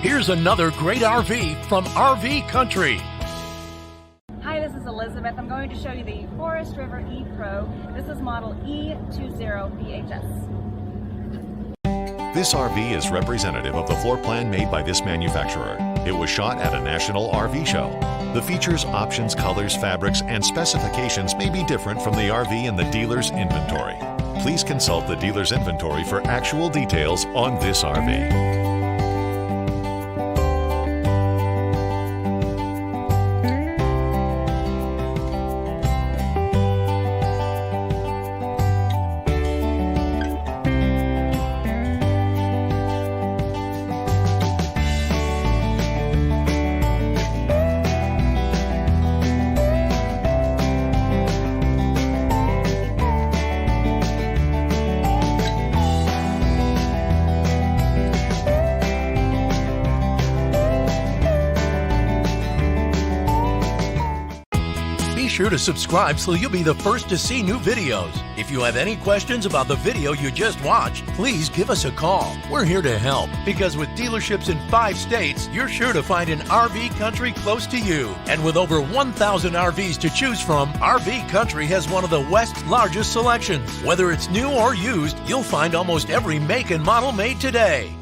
Here's another great RV from RV Country. Hi, this is Elizabeth. I'm going to show you the Forest River E-Pro. This is model E20BHS. This RV is representative of the floor plan made by this manufacturer. It was shot at a national RV show. The features, options, colors, fabrics, and specifications may be different from the RV in the dealer's inventory. Please consult the dealer's inventory for actual details on this RV. Be sure to subscribe so you'll be the first to see new videos. If you have any questions about the video you just watched, please give us a call. We're here to help because with dealerships in 5 states, you're sure to find an RV Country close to you. And with over 1,000 RVs to choose from, RV Country has one of the West's largest selections. Whether it's new or used, you'll find almost every make and model made today.